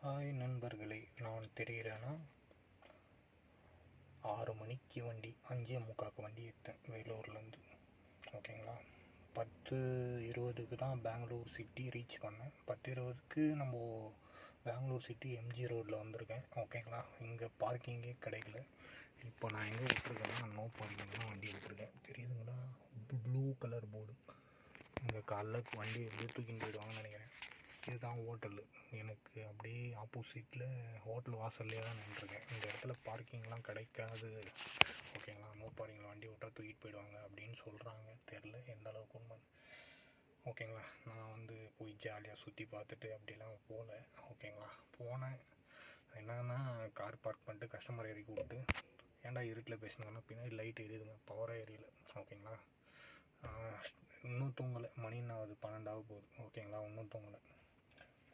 Hi நண்பர்களே, நான் தெரிகிறேன்னா 6 மணிக்கு வண்டி 5:45 வண்டி எடுத்தேன் வேலூர்லேருந்து. ஓகேங்களா, 10:20க்கு தான் பெங்களூர் சிட்டி ரீச் பண்ணேன். 10:20க்கு நம்ம பெங்களூர் சிட்டி எம்ஜி ரோட்டில் வந்திருக்கேன். ஓகேங்களா, இங்கே பார்க்கிங்கே கிடைக்கல. இப்போ நான் எங்கே விட்டுருக்கேன்னா நோ பார்க்கிங் தான் வண்டி விட்டுருக்கேன். தெரியுதுங்களா, ப்ளூ கலர் போர்டு. இங்கே காலைல வண்டி எப்படி தூக்கின்னு போயிடுவாங்கன்னு நினைக்கிறேன். இதுதான் ஹோட்டலு. எனக்கு அப்படியே ஆப்போசிட்டில் ஹோட்டல் வாசல்லே தான் நின்றுருக்கேன். இந்த இடத்துல பார்க்கிங்லாம் கிடைக்காது. ஓகேங்களா, நோ பார்க்கிங்கில் வண்டி விட்டால் தூக்கிட்டு போயிடுவாங்க அப்படின்னு சொல்கிறாங்க. தெரில எந்த அளவுக்கு உண்மை. ஓகேங்களா, நான் வந்து போய் ஜாலியாக சுற்றி பார்த்துட்டு அப்படிலாம் போகல. ஓகேங்களா, போனேன். என்னன்னா கார் பார்க் பண்ணிட்டு கஸ்டமர் இறக்கி விட்டு, ஏன்டா இருட்டில் பேசுனாங்கன்னா பின்னாடி லைட் எரியுதுங்க, பவராக எரியல. ஓகேங்களா, இன்னும் தூங்கலை. மணி என்ன ஆகுது, 12 போகுது. ஓகேங்களா, இன்னும் தூங்கலை.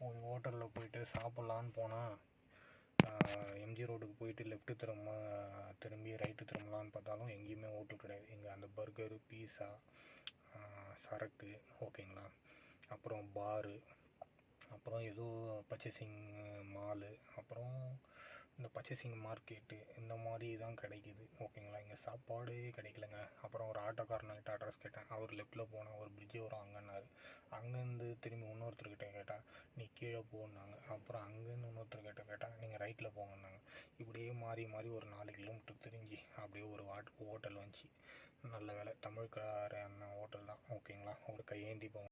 போய் ஹோட்டலில் போயிட்டு சாப்பிட்லான்னு போனால் எம்ஜி ரோடுக்கு போயிட்டு லெஃப்ட்டு திரும்பி ரைட்டு திரும்பலான்னு பார்த்தாலும் எங்கேயுமே ஹோட்டல் கிடையாது. இங்கே அந்த பர்கரு, பீஸா, சரக்கு, ஓகேங்களா, அப்புறம் பாரு, அப்புறம் ஏதோ பர்ச்சேசிங் மாலு, அப்புறம் இந்த பர்ச்சேசிங் மார்க்கெட்டு, இந்த மாதிரி தான் கிடைக்கிது. ஓகேங்களா, இங்கே சாப்பாடே கிடைக்கலங்க. அப்புறம் ஒரு ஆட்டோக்காரன்கிட்ட அட்ரஸ் கேட்டேன். அவர் லெஃப்ட்டில் போனால் ஒரு பிரிட்ஜு வரும் அங்கேன்னாரு. அங்கேருந்து திரும்பி இன்னொருத்தர்கிட்ட கேட்டால் நீ கீழே போனாங்க. அப்புறம் அங்கேருந்து இன்னொருத்தர்கிட்ட கேட்டால் நீங்கள் ரைட்டில் போங்கன்னாங்க. இப்படியே மாறி மாறி ஒரு 4 கிலோமீட்டர் தெரிஞ்சு அப்படியே ஒரு ஹோட்டல் வந்துச்சு. நல்ல வேலை தமிழ்கார அண்ணன் ஹோட்டல் தான். ஓகேங்களா, ஒரு கையேந்தி போங்க.